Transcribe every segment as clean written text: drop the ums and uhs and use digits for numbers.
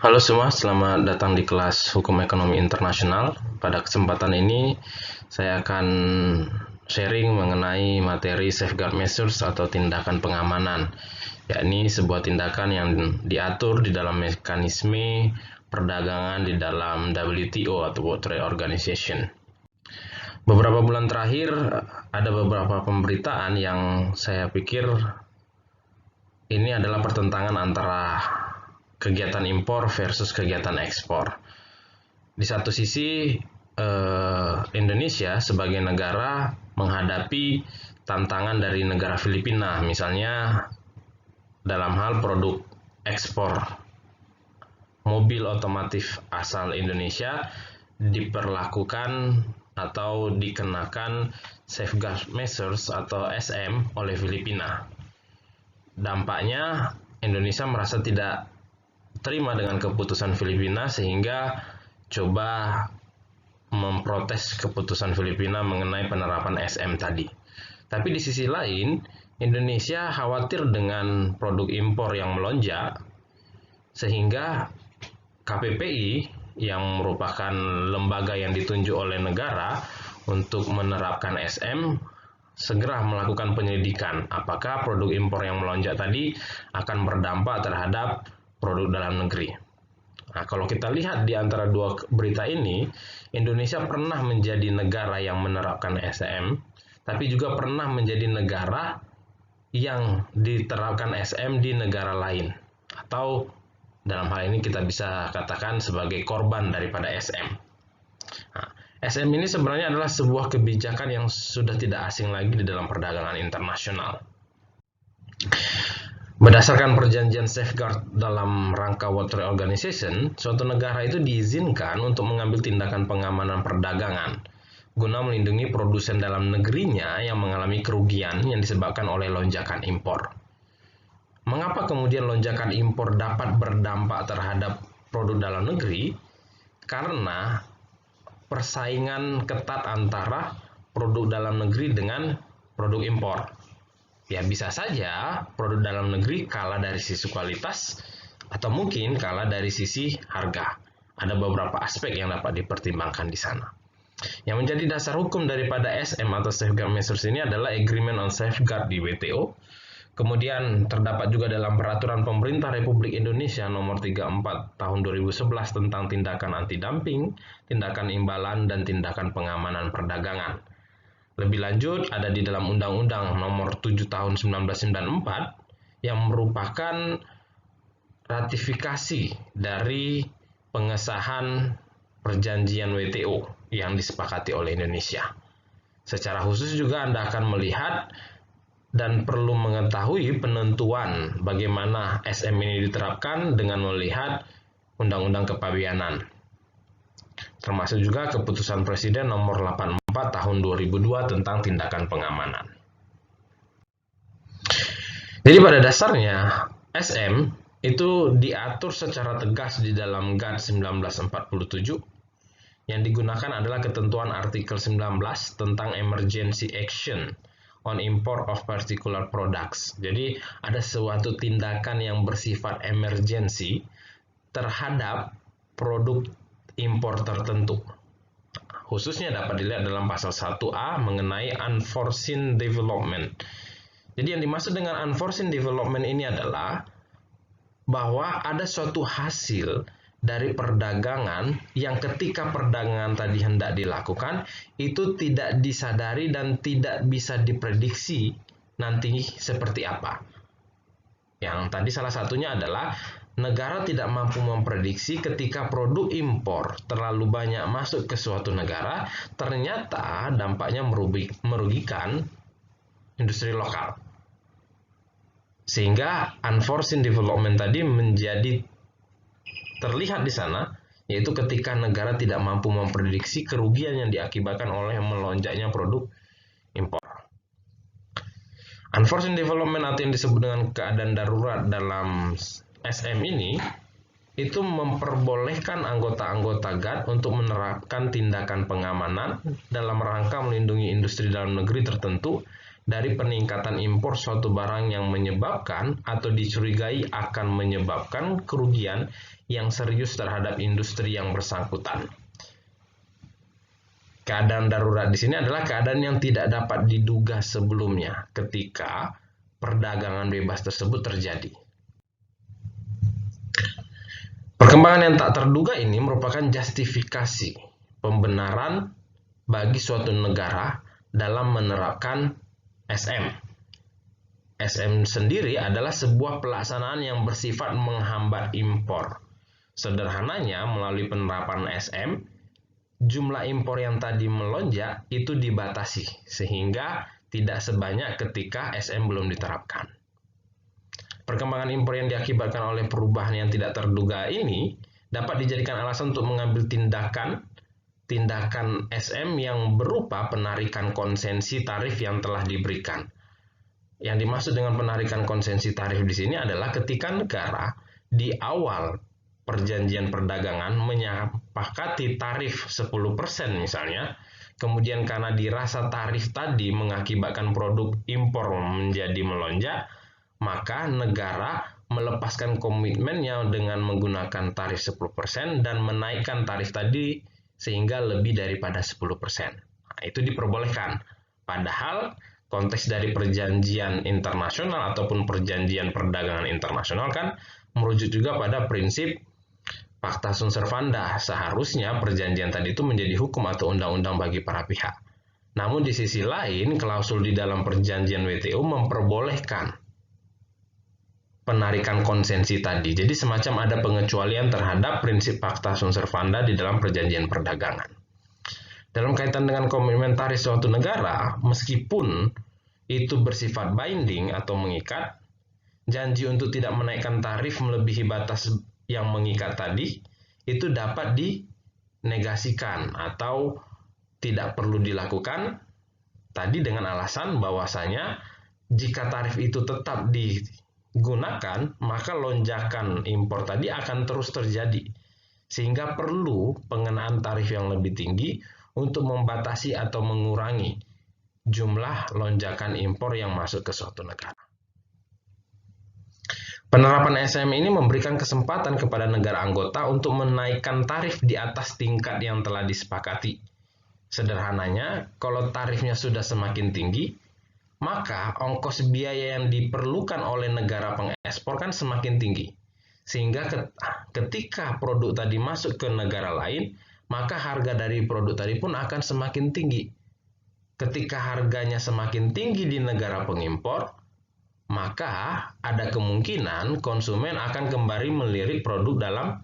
Halo semua, selamat datang di kelas Hukum Ekonomi Internasional. Pada kesempatan ini, saya akan sharing mengenai materi safeguard measures atau tindakan pengamanan, yakni sebuah tindakan yang diatur di dalam mekanisme perdagangan di dalam WTO atau World Trade Organization. Beberapa bulan terakhir, ada beberapa pemberitaan yang saya pikir ini adalah pertentangan antara kegiatan impor versus kegiatan ekspor. Di satu sisi, Indonesia sebagai negara menghadapi tantangan dari negara Filipina, misalnya dalam hal produk ekspor mobil otomotif asal Indonesia diperlakukan atau dikenakan safeguard measures atau SM oleh Filipina. Dampaknya Indonesia merasa tidak terima dengan keputusan Filipina sehingga coba memprotes keputusan Filipina mengenai penerapan SM tadi. Tapi di sisi lain, Indonesia khawatir dengan produk impor yang melonjak sehingga KPPI yang merupakan lembaga yang ditunjuk oleh negara untuk menerapkan SM segera melakukan penyelidikan apakah produk impor yang melonjak tadi akan berdampak terhadap produk dalam negeri. Nah, kalau kita lihat di antara dua berita ini, Indonesia pernah menjadi negara yang menerapkan SM, tapi juga pernah menjadi negara yang diterapkan SM di negara lain. Atau dalam hal ini kita bisa katakan sebagai korban daripada SM. Nah, SM ini sebenarnya adalah sebuah kebijakan yang sudah tidak asing lagi di dalam perdagangan internasional. Berdasarkan perjanjian safeguard dalam rangka World Trade Organization, suatu negara itu diizinkan untuk mengambil tindakan pengamanan perdagangan guna melindungi produsen dalam negerinya yang mengalami kerugian yang disebabkan oleh lonjakan impor. Mengapa kemudian lonjakan impor dapat berdampak terhadap produk dalam negeri? Karena persaingan ketat antara produk dalam negeri dengan produk impor. Ya bisa saja produk dalam negeri kalah dari sisi kualitas atau mungkin kalah dari sisi harga. Ada beberapa aspek yang dapat dipertimbangkan di sana. Yang menjadi dasar hukum daripada SM atau safeguard measures ini adalah Agreement on Safeguard di WTO. Kemudian terdapat juga dalam Peraturan Pemerintah Republik Indonesia Nomor 34 Tahun 2011 tentang tindakan anti-dumping, tindakan imbalan, dan tindakan pengamanan perdagangan. Lebih lanjut, ada di dalam Undang-Undang Nomor 7 Tahun 1994 yang merupakan ratifikasi dari pengesahan perjanjian WTO yang disepakati oleh Indonesia. Secara khusus juga Anda akan melihat dan perlu mengetahui penentuan bagaimana SM ini diterapkan dengan melihat Undang-Undang Kepabeanan. Termasuk juga keputusan Presiden nomor 84 tahun 2002 tentang tindakan pengamanan. Jadi pada dasarnya SM itu diatur secara tegas di dalam GATT 1947. Yang digunakan adalah ketentuan artikel 19 tentang emergency action on import of particular products. Jadi ada suatu tindakan yang bersifat emergency terhadap produk impor tertentu. Khususnya dapat dilihat dalam pasal 1A mengenai unforeseen development. Jadi yang dimaksud dengan unforeseen development ini adalah bahwa ada suatu hasil dari perdagangan yang ketika perdagangan tadi hendak dilakukan itu tidak disadari dan tidak bisa diprediksi nanti seperti apa. Yang tadi salah satunya adalah negara tidak mampu memprediksi ketika produk impor terlalu banyak masuk ke suatu negara, ternyata dampaknya merugikan industri lokal. Sehingga unforeseen development tadi menjadi terlihat di sana, yaitu ketika negara tidak mampu memprediksi kerugian yang diakibatkan oleh melonjaknya produk impor. Unforeseen development atau yang disebut dengan keadaan darurat dalam SM ini itu memperbolehkan anggota-anggota GATT untuk menerapkan tindakan pengamanan dalam rangka melindungi industri dalam negeri tertentu dari peningkatan impor suatu barang yang menyebabkan atau dicurigai akan menyebabkan kerugian yang serius terhadap industri yang bersangkutan. Keadaan darurat di sini adalah keadaan yang tidak dapat diduga sebelumnya ketika perdagangan bebas tersebut terjadi. Perkembangan yang tak terduga ini merupakan justifikasi pembenaran bagi suatu negara dalam menerapkan SM. SM sendiri adalah sebuah pelaksanaan yang bersifat menghambat impor. Sederhananya, melalui penerapan SM, jumlah impor yang tadi melonjak itu dibatasi, sehingga tidak sebanyak ketika SM belum diterapkan. Perkembangan impor yang diakibatkan oleh perubahan yang tidak terduga ini dapat dijadikan alasan untuk mengambil tindakan SM yang berupa penarikan konsensi tarif yang telah diberikan. Yang dimaksud dengan penarikan konsensi tarif di sini adalah ketika negara di awal perjanjian perdagangan menyepakati tarif 10% misalnya, kemudian karena dirasa tarif tadi mengakibatkan produk impor menjadi melonjak, maka negara melepaskan komitmennya dengan menggunakan tarif 10% dan menaikkan tarif tadi sehingga lebih daripada 10%. Nah, itu diperbolehkan. Padahal konteks dari perjanjian internasional ataupun perjanjian perdagangan internasional kan merujuk juga pada prinsip Pacta Sunt Servanda. Seharusnya perjanjian tadi itu menjadi hukum atau undang-undang bagi para pihak. Namun di sisi lain, klausul di dalam perjanjian WTO memperbolehkan penarikan konsensi tadi. Jadi semacam ada pengecualian terhadap prinsip Pacta Sunt Servanda di dalam perjanjian perdagangan. Dalam kaitan dengan komitmen tarif suatu negara, meskipun itu bersifat binding atau mengikat, janji untuk tidak menaikkan tarif melebihi batas yang mengikat tadi, itu dapat dinegasikan atau tidak perlu dilakukan tadi dengan alasan bahwasanya jika tarif itu tetap digunakan, maka lonjakan impor tadi akan terus terjadi. Sehingga perlu pengenaan tarif yang lebih tinggi untuk membatasi atau mengurangi jumlah lonjakan impor yang masuk ke suatu negara. Penerapan SM ini memberikan kesempatan kepada negara anggota untuk menaikkan tarif di atas tingkat yang telah disepakati. Sederhananya, kalau tarifnya sudah semakin tinggi, maka ongkos biaya yang diperlukan oleh negara pengekspor kan semakin tinggi. Sehingga ketika produk tadi masuk ke negara lain, maka harga dari produk tadi pun akan semakin tinggi. Ketika harganya semakin tinggi di negara pengimpor, maka ada kemungkinan konsumen akan kembali melirik produk dalam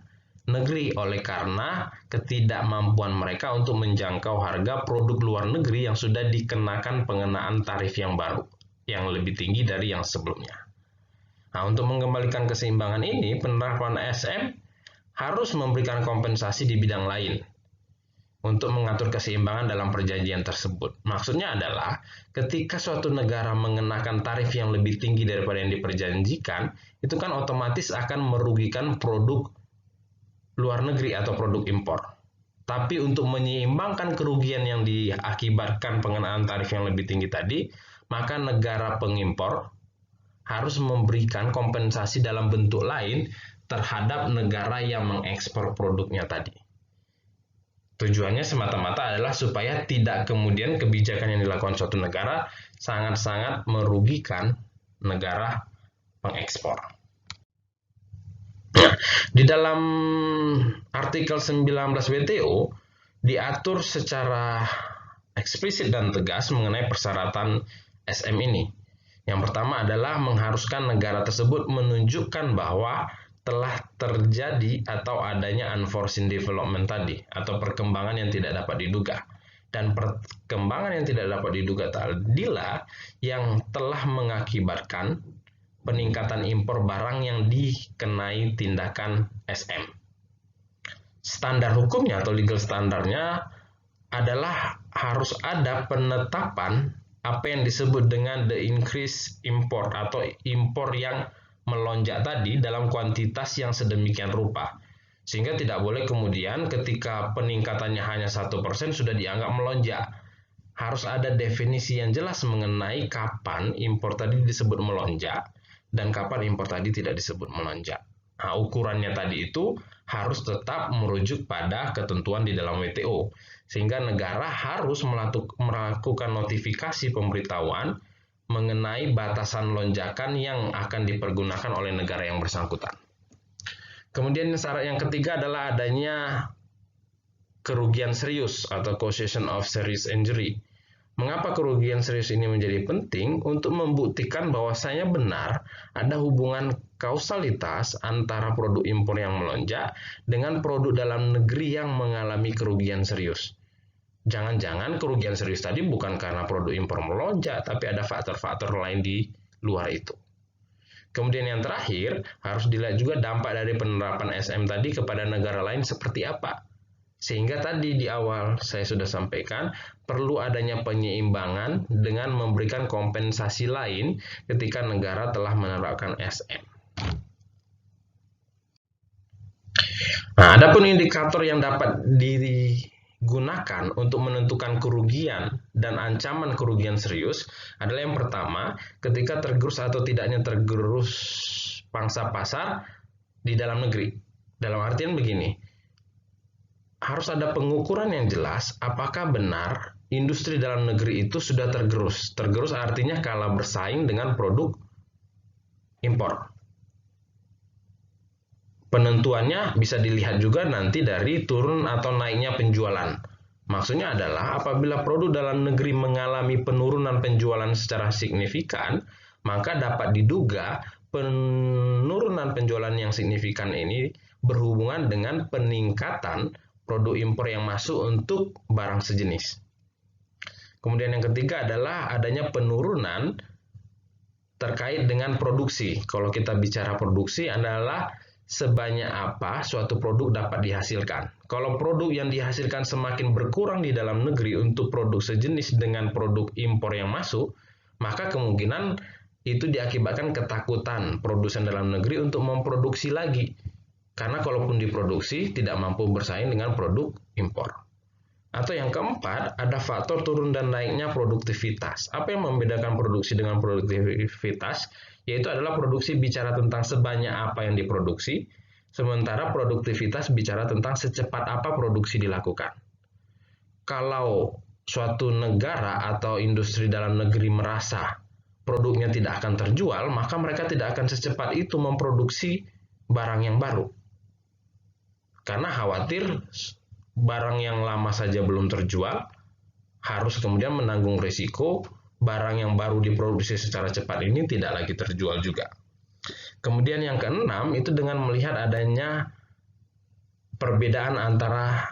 negeri oleh karena ketidakmampuan mereka untuk menjangkau harga produk luar negeri yang sudah dikenakan pengenaan tarif yang baru, yang lebih tinggi dari yang sebelumnya. Nah, untuk mengembalikan keseimbangan ini, penerapan SM harus memberikan kompensasi di bidang lain untuk mengatur keseimbangan dalam perjanjian tersebut. Maksudnya adalah ketika suatu negara mengenakan tarif yang lebih tinggi daripada yang diperjanjikan, itu kan otomatis akan merugikan produk luar negeri atau produk impor. Tapi untuk menyeimbangkan kerugian yang diakibatkan pengenaan tarif yang lebih tinggi tadi, maka negara pengimpor harus memberikan kompensasi dalam bentuk lain terhadap negara yang mengekspor produknya tadi. Tujuannya semata-mata adalah supaya tidak kemudian kebijakan yang dilakukan suatu negara sangat-sangat merugikan negara pengekspor. Di dalam artikel 19 WTO diatur secara eksplisit dan tegas mengenai persyaratan SM ini. Yang pertama adalah mengharuskan negara tersebut menunjukkan bahwa telah terjadi atau adanya unforeseen development tadi atau perkembangan yang tidak dapat diduga. Dan perkembangan yang tidak dapat diduga tadilah yang telah mengakibatkan peningkatan impor barang yang dikenai tindakan SM. Standar hukumnya atau legal standarnya adalah harus ada penetapan apa yang disebut dengan the increase import atau impor yang melonjak tadi dalam kuantitas yang sedemikian rupa. Sehingga tidak boleh kemudian ketika peningkatannya hanya 1% sudah dianggap melonjak. harus ada definisi yang jelas mengenai kapan impor tadi disebut melonjak dan kapan impor tadi tidak disebut melonjak. Nah, ukurannya tadi itu harus tetap merujuk pada ketentuan di dalam WTO, sehingga negara harus melakukan notifikasi pemberitahuan mengenai batasan lonjakan yang akan dipergunakan oleh negara yang bersangkutan. Kemudian syarat yang ketiga adalah adanya kerugian serius atau causation of serious injury. Mengapa kerugian serius ini menjadi penting? Untuk membuktikan bahwasanya benar ada hubungan kausalitas antara produk impor yang melonjak dengan produk dalam negeri yang mengalami kerugian serius. Jangan-jangan kerugian serius tadi bukan karena produk impor melonjak, tapi ada faktor-faktor lain di luar itu. Kemudian yang terakhir, harus dilihat juga dampak dari penerapan SM tadi kepada negara lain seperti apa. Sehingga tadi di awal saya sudah sampaikan, perlu adanya penyeimbangan dengan memberikan kompensasi lain ketika negara telah menerapkan SM. Nah, adapun indikator yang dapat digunakan untuk menentukan kerugian dan ancaman kerugian serius adalah yang pertama, ketika tergerus atau tidaknya tergerus pangsa pasar di dalam negeri. Dalam artian begini, harus ada pengukuran yang jelas apakah benar industri dalam negeri itu sudah tergerus. Tergerus artinya kalah bersaing dengan produk impor. Penentuannya bisa dilihat juga nanti dari turun atau naiknya penjualan. Maksudnya adalah apabila produk dalam negeri mengalami penurunan penjualan secara signifikan, maka dapat diduga penurunan penjualan yang signifikan ini berhubungan dengan peningkatan produk impor yang masuk untuk barang sejenis. Kemudian yang ketiga adalah adanya penurunan terkait dengan produksi. Kalau kita bicara produksi adalah sebanyak apa suatu produk dapat dihasilkan. Kalau produk yang dihasilkan semakin berkurang di dalam negeri untuk produk sejenis dengan produk impor yang masuk, maka kemungkinan itu diakibatkan ketakutan produsen dalam negeri untuk memproduksi lagi. Karena kalaupun diproduksi tidak mampu bersaing dengan produk impor. Atau yang keempat, ada faktor turun dan naiknya produktivitas. Apa yang membedakan produksi dengan produktivitas? Yaitu adalah produksi bicara tentang sebanyak apa yang diproduksi, sementara produktivitas bicara tentang secepat apa produksi dilakukan. Kalau suatu negara atau industri dalam negeri merasa produknya tidak akan terjual, maka mereka tidak akan secepat itu memproduksi barang yang baru. Karena khawatir barang yang lama saja belum terjual, harus kemudian menanggung risiko barang yang baru diproduksi secara cepat ini tidak lagi terjual juga. Kemudian yang keenam itu dengan melihat adanya perbedaan antara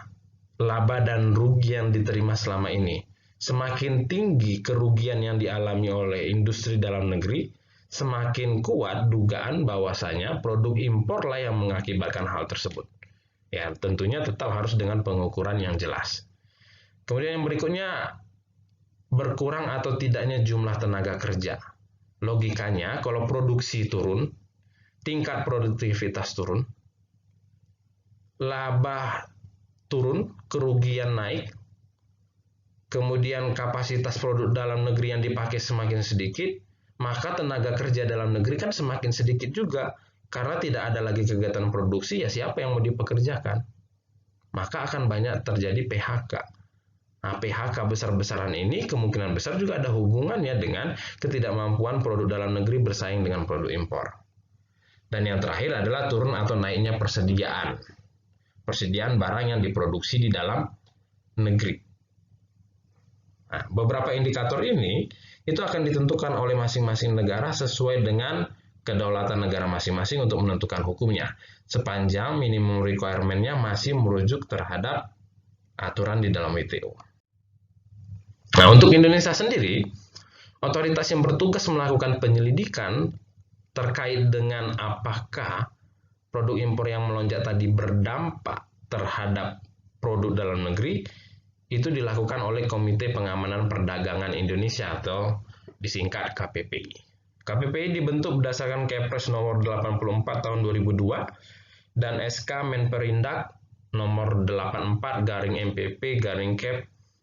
laba dan rugi yang diterima selama ini. Semakin tinggi kerugian yang dialami oleh industri dalam negeri, semakin kuat dugaan bahwasanya produk impor lah yang mengakibatkan hal tersebut. Ya, tentunya tetap harus dengan pengukuran yang jelas. Kemudian yang berikutnya, berkurang atau tidaknya jumlah tenaga kerja. Logikanya, kalau produksi turun, tingkat produktivitas turun, laba turun, kerugian naik, kemudian kapasitas produk dalam negeri yang dipakai semakin sedikit, maka tenaga kerja dalam negeri kan semakin sedikit juga. Karena tidak ada lagi kegiatan produksi, ya siapa yang mau dipekerjakan? Maka akan banyak terjadi PHK. Nah, PHK besar-besaran ini kemungkinan besar juga ada hubungannya dengan ketidakmampuan produk dalam negeri bersaing dengan produk impor. Dan yang terakhir adalah turun atau naiknya persediaan. Persediaan barang yang diproduksi di dalam negeri. Nah, beberapa indikator ini itu akan ditentukan oleh masing-masing negara sesuai dengan kedaulatan negara masing-masing untuk menentukan hukumnya, sepanjang minimum requirement-nya masih merujuk terhadap aturan di dalam WTO. Nah, untuk Indonesia sendiri, otoritas yang bertugas melakukan penyelidikan terkait dengan apakah produk impor yang melonjak tadi berdampak terhadap produk dalam negeri, itu dilakukan oleh Komite Pengamanan Perdagangan Indonesia atau disingkat KPPI. KPPI dibentuk berdasarkan Kepres nomor 84 tahun 2002 dan SK Menperindak nomor 84/MPP/Kep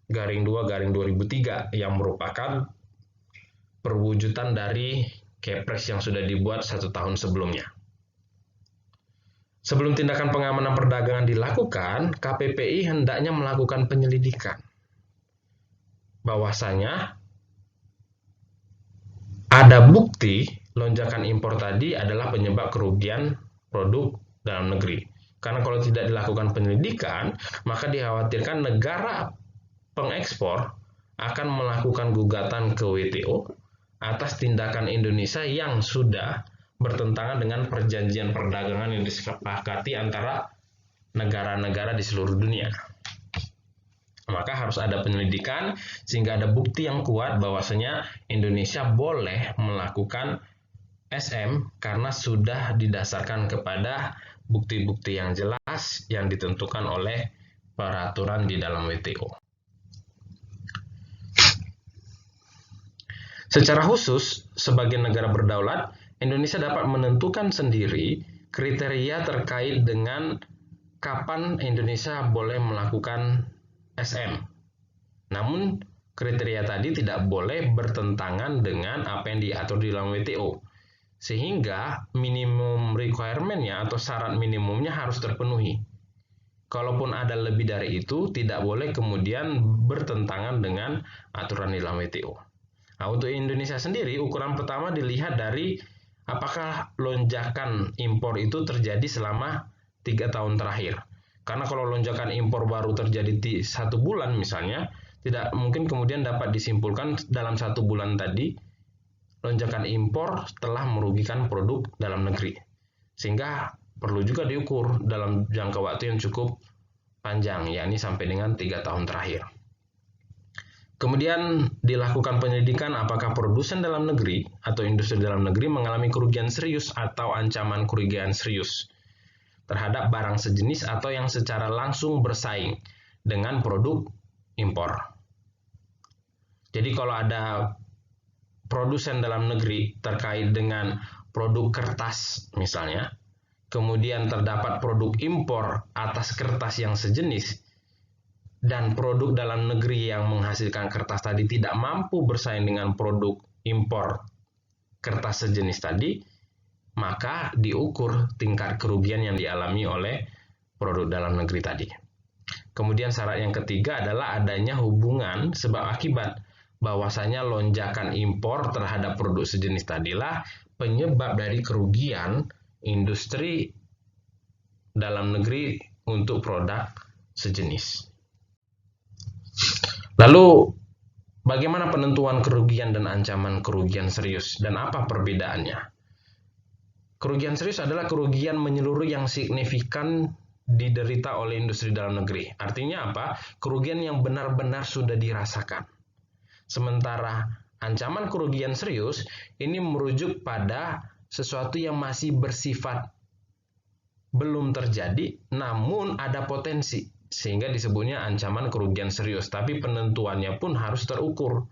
2/2003 yang merupakan perwujudan dari Kepres yang sudah dibuat 1 tahun sebelumnya. Sebelum tindakan pengamanan perdagangan dilakukan, KPPI hendaknya melakukan penyelidikan bahwasanya ada bukti lonjakan impor tadi adalah penyebab kerugian produk dalam negeri. Karena kalau tidak dilakukan penyelidikan, maka dikhawatirkan negara pengekspor akan melakukan gugatan ke WTO atas tindakan Indonesia yang sudah bertentangan dengan perjanjian perdagangan yang disepakati antara negara-negara di seluruh dunia. Maka harus ada penyelidikan sehingga ada bukti yang kuat bahwasanya Indonesia boleh melakukan SM karena sudah didasarkan kepada bukti-bukti yang jelas yang ditentukan oleh peraturan di dalam WTO. Secara khusus, sebagai negara berdaulat, Indonesia dapat menentukan sendiri kriteria terkait dengan kapan Indonesia boleh melakukan SM. Namun, kriteria tadi tidak boleh bertentangan dengan apa yang diatur di dalam WTO. Sehingga minimum requirement-nya atau syarat minimumnya harus terpenuhi. Kalaupun ada lebih dari itu, tidak boleh kemudian bertentangan dengan aturan di dalam WTO. Nah, untuk Indonesia sendiri, ukuran pertama dilihat dari apakah lonjakan impor itu terjadi selama 3 tahun terakhir. Karena kalau lonjakan impor baru terjadi di 1 bulan misalnya, tidak mungkin kemudian dapat disimpulkan dalam 1 bulan tadi lonjakan impor telah merugikan produk dalam negeri. Sehingga perlu juga diukur dalam jangka waktu yang cukup panjang, yakni sampai dengan 3 tahun terakhir. Kemudian dilakukan penyelidikan apakah produsen dalam negeri atau industri dalam negeri mengalami kerugian serius atau ancaman kerugian serius terhadap barang sejenis atau yang secara langsung bersaing dengan produk impor. Jadi kalau ada produsen dalam negeri terkait dengan produk kertas misalnya, kemudian terdapat produk impor atas kertas yang sejenis, dan produk dalam negeri yang menghasilkan kertas tadi tidak mampu bersaing dengan produk impor kertas sejenis tadi, maka diukur tingkat kerugian yang dialami oleh produk dalam negeri tadi. Kemudian syarat yang ketiga adalah adanya hubungan sebab akibat, bahwasanya lonjakan impor terhadap produk sejenis tadilah penyebab dari kerugian industri dalam negeri untuk produk sejenis. Lalu, bagaimana penentuan kerugian dan ancaman kerugian serius, dan apa perbedaannya? Kerugian serius adalah kerugian menyeluruh yang signifikan diderita oleh industri dalam negeri. Artinya apa? Kerugian yang benar-benar sudah dirasakan. Sementara ancaman kerugian serius ini merujuk pada sesuatu yang masih bersifat belum terjadi, namun ada potensi. Sehingga disebutnya ancaman kerugian serius, tapi penentuannya pun harus terukur.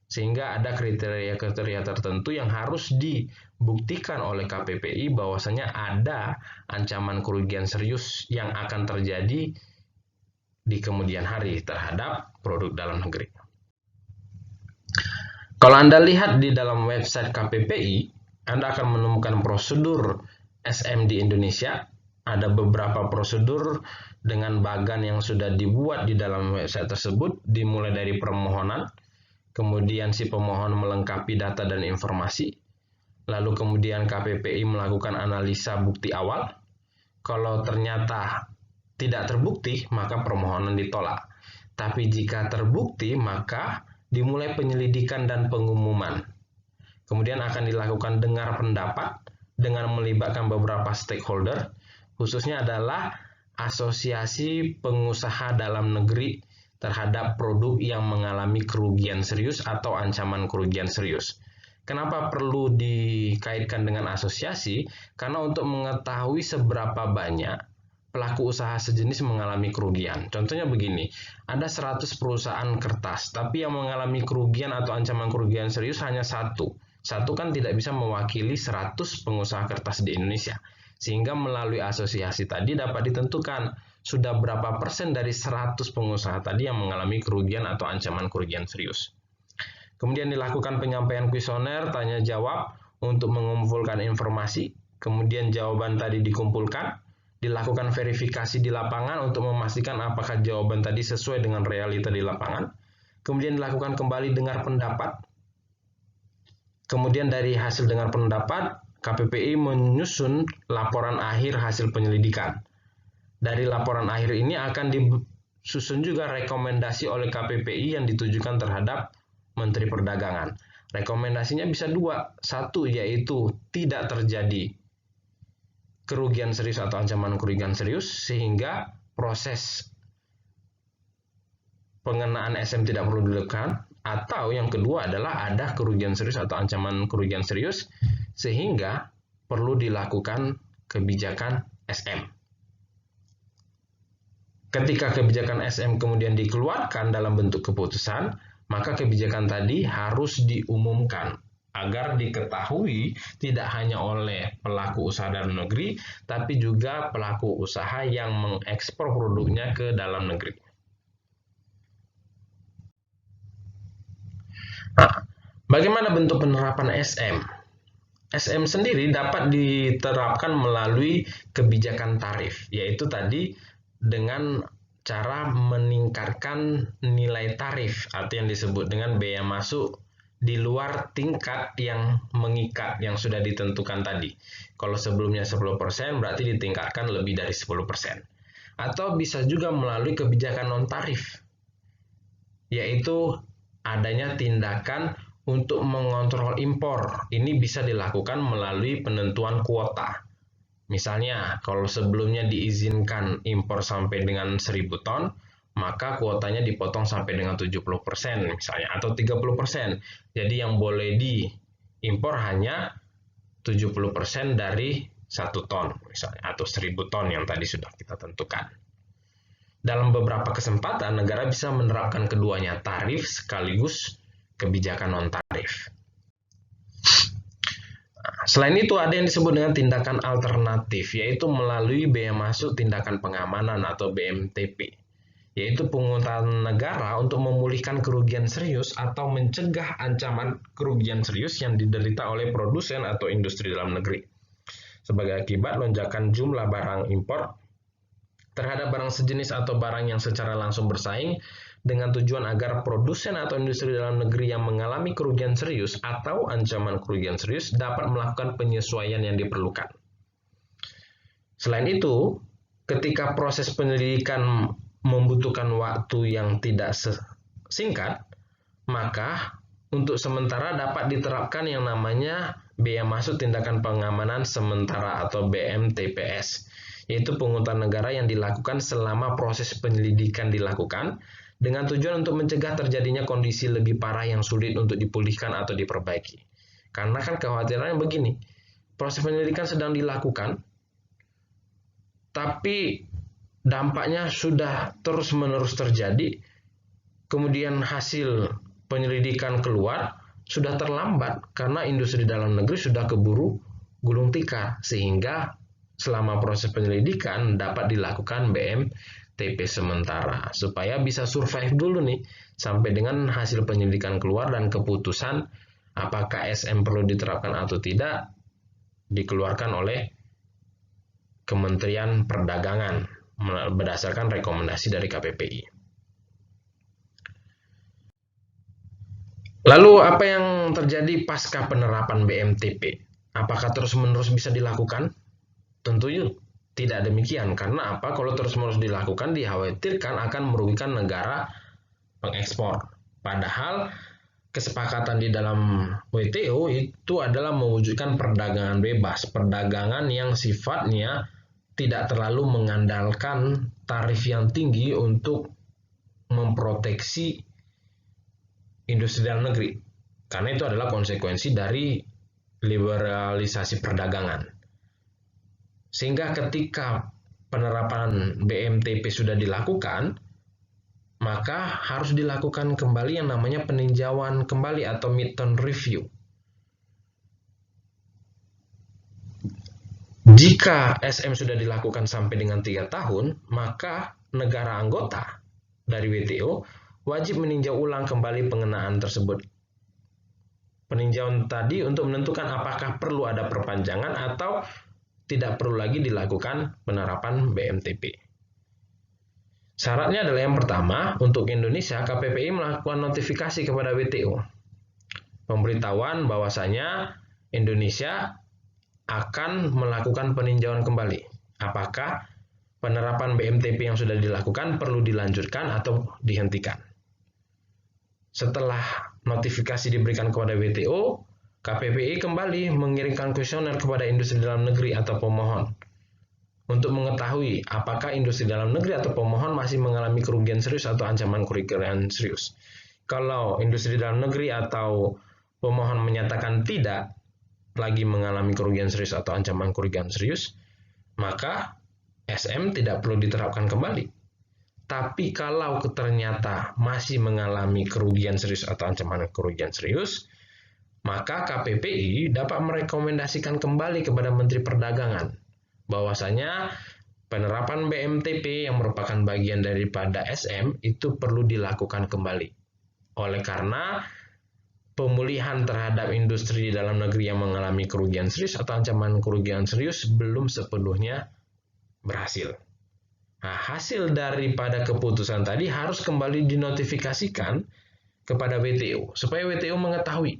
Sehingga ada kriteria-kriteria tertentu yang harus dibuktikan oleh KPPI bahwasanya ada ancaman kerugian serius yang akan terjadi di kemudian hari terhadap produk dalam negeri. Kalau Anda lihat di dalam website KPPI, Anda akan menemukan prosedur SM di Indonesia. Ada beberapa prosedur dengan bagan yang sudah dibuat di dalam website tersebut, dimulai dari permohonan, kemudian si pemohon melengkapi data dan informasi, lalu kemudian KPPI melakukan analisa bukti awal. Kalau ternyata tidak terbukti, maka permohonan ditolak. Tapi jika terbukti, maka dimulai penyelidikan dan pengumuman. Kemudian akan dilakukan dengar pendapat dengan melibatkan beberapa stakeholder, khususnya adalah asosiasi pengusaha dalam negeri terhadap produk yang mengalami kerugian serius atau ancaman kerugian serius. Kenapa perlu dikaitkan dengan asosiasi? Karena untuk mengetahui seberapa banyak pelaku usaha sejenis mengalami kerugian. Contohnya begini, ada 100 perusahaan kertas, tapi yang mengalami kerugian atau ancaman kerugian serius hanya satu. Satu kan tidak bisa mewakili 100 pengusaha kertas di Indonesia. Sehingga melalui asosiasi tadi dapat ditentukan sudah berapa persen dari 100 pengusaha tadi yang mengalami kerugian atau ancaman kerugian serius. Kemudian dilakukan penyampaian kuesioner tanya jawab untuk mengumpulkan informasi. Kemudian jawaban tadi dikumpulkan, dilakukan verifikasi di lapangan untuk memastikan apakah jawaban tadi sesuai dengan realita di lapangan. Kemudian dilakukan kembali dengar pendapat. Kemudian dari hasil dengar pendapat, KPPI menyusun laporan akhir hasil penyelidikan. Dari laporan akhir ini akan disusun juga rekomendasi oleh KPPI yang ditujukan terhadap Menteri Perdagangan. Rekomendasinya bisa dua. Satu, yaitu tidak terjadi kerugian serius atau ancaman kerugian serius, sehingga proses pengenaan SM tidak perlu dilakukan. Atau yang kedua adalah ada kerugian serius atau ancaman kerugian serius, sehingga perlu dilakukan kebijakan SM. Ketika kebijakan SM kemudian dikeluarkan dalam bentuk keputusan, maka kebijakan tadi harus diumumkan agar diketahui tidak hanya oleh pelaku usaha dalam negeri, tapi juga pelaku usaha yang mengekspor produknya ke dalam negeri. Nah, bagaimana bentuk penerapan SM? SM sendiri dapat diterapkan melalui kebijakan tarif, yaitu tadi dengan cara meningkatkan nilai tarif atau yang disebut dengan bea masuk di luar tingkat yang mengikat yang sudah ditentukan tadi. Kalau sebelumnya 10%, berarti ditingkatkan lebih dari 10%. Atau bisa juga melalui kebijakan non-tarif, yaitu adanya tindakan untuk mengontrol impor. Ini bisa dilakukan melalui penentuan kuota. Misalnya, kalau sebelumnya diizinkan impor sampai dengan 1.000 ton, maka kuotanya dipotong sampai dengan 70% misalnya, atau 30%. Jadi yang boleh diimpor hanya 70% dari 1 ton misalnya, atau 1.000 ton yang tadi sudah kita tentukan. Dalam beberapa kesempatan, negara bisa menerapkan keduanya, tarif sekaligus kebijakan non-tarif. Selain itu, ada yang disebut dengan tindakan alternatif, yaitu melalui bea masuk tindakan pengamanan atau BMTP, yaitu penggunaan negara untuk memulihkan kerugian serius atau mencegah ancaman kerugian serius yang diderita oleh produsen atau industri dalam negeri sebagai akibat lonjakan jumlah barang impor terhadap barang sejenis atau barang yang secara langsung bersaing, dengan tujuan agar produsen atau industri dalam negeri yang mengalami kerugian serius atau ancaman kerugian serius dapat melakukan penyesuaian yang diperlukan. Selain itu, ketika proses penyelidikan membutuhkan waktu yang tidak singkat, maka untuk sementara dapat diterapkan yang namanya bea masuk tindakan pengamanan sementara atau BMTPS, yaitu pungutan negara yang dilakukan selama proses penyelidikan dilakukan dengan tujuan untuk mencegah terjadinya kondisi lebih parah yang sulit untuk dipulihkan atau diperbaiki. Karena kan kekhawatirannya begini, proses penyelidikan sedang dilakukan, tapi dampaknya sudah terus-menerus terjadi, kemudian hasil penyelidikan keluar, sudah terlambat karena industri dalam negeri sudah keburu gulung tikar, sehingga selama proses penyelidikan dapat dilakukan BMTP sementara supaya bisa survive dulu nih sampai dengan hasil penyelidikan keluar dan keputusan apakah SM perlu diterapkan atau tidak dikeluarkan oleh Kementerian Perdagangan berdasarkan rekomendasi dari KPPI. Lalu apa yang terjadi pasca penerapan BMTP? Apakah terus-menerus bisa dilakukan? Tentunya tidak demikian, karena apa? Kalau terus-menerus dilakukan dikhawatirkan akan merugikan negara pengekspor. Padahal kesepakatan di dalam WTO itu adalah mewujudkan perdagangan bebas, perdagangan yang sifatnya tidak terlalu mengandalkan tarif yang tinggi untuk memproteksi industri dalam negeri. Karena itu adalah konsekuensi dari liberalisasi perdagangan. Sehingga ketika penerapan BMTP sudah dilakukan, maka harus dilakukan kembali yang namanya peninjauan kembali atau midterm review. Jika SM sudah dilakukan sampai dengan 3 tahun, maka negara anggota dari WTO wajib meninjau ulang kembali pengenaan tersebut. Peninjauan tadi untuk menentukan apakah perlu ada perpanjangan atau tidak perlu lagi dilakukan penerapan BMTP. Syaratnya adalah yang pertama, untuk Indonesia, KPPI melakukan notifikasi kepada WTO. Pemberitahuan bahwasanya Indonesia akan melakukan peninjauan kembali. Apakah penerapan BMTP yang sudah dilakukan perlu dilanjutkan atau dihentikan. Setelah notifikasi diberikan kepada WTO, KPPI kembali mengirimkan kuesioner kepada industri dalam negeri atau pemohon untuk mengetahui apakah industri dalam negeri atau pemohon masih mengalami kerugian serius atau ancaman kerugian serius. Kalau industri dalam negeri atau pemohon menyatakan tidak lagi mengalami kerugian serius atau ancaman kerugian serius, maka SM tidak perlu diterapkan kembali. Tapi kalau ternyata masih mengalami kerugian serius atau ancaman kerugian serius, maka KPPI dapat merekomendasikan kembali kepada Menteri Perdagangan bahwasanya penerapan BMTP yang merupakan bagian daripada SM itu perlu dilakukan kembali. Oleh karena pemulihan terhadap industri di dalam negeri yang mengalami kerugian serius atau ancaman kerugian serius belum sepenuhnya berhasil. Nah, hasil daripada keputusan tadi harus kembali dinotifikasikan kepada WTO supaya WTO mengetahui.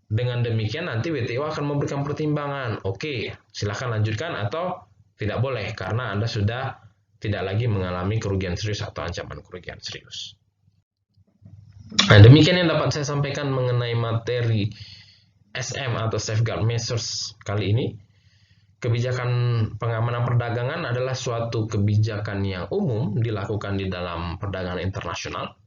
Dengan demikian nanti WTO akan memberikan pertimbangan. Oke, silakan lanjutkan atau tidak boleh karena Anda sudah tidak lagi mengalami kerugian serius atau ancaman kerugian serius. Nah, demikian yang dapat saya sampaikan mengenai materi SM atau Safeguard Measures kali ini. Kebijakan pengamanan perdagangan adalah suatu kebijakan yang umum dilakukan di dalam perdagangan internasional,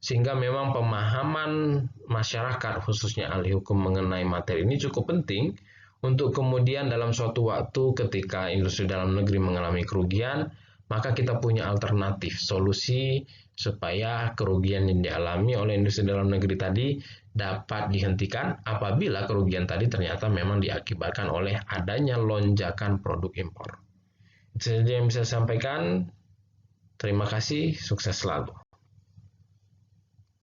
sehingga memang pemahaman masyarakat, khususnya ahli hukum mengenai materi ini cukup penting untuk kemudian dalam suatu waktu ketika industri dalam negeri mengalami kerugian, maka kita punya alternatif solusi supaya kerugian yang dialami oleh industri dalam negeri tadi dapat dihentikan apabila kerugian tadi ternyata memang diakibatkan oleh adanya lonjakan produk impor. Itu saja yang bisa saya sampaikan. Terima kasih, sukses selalu.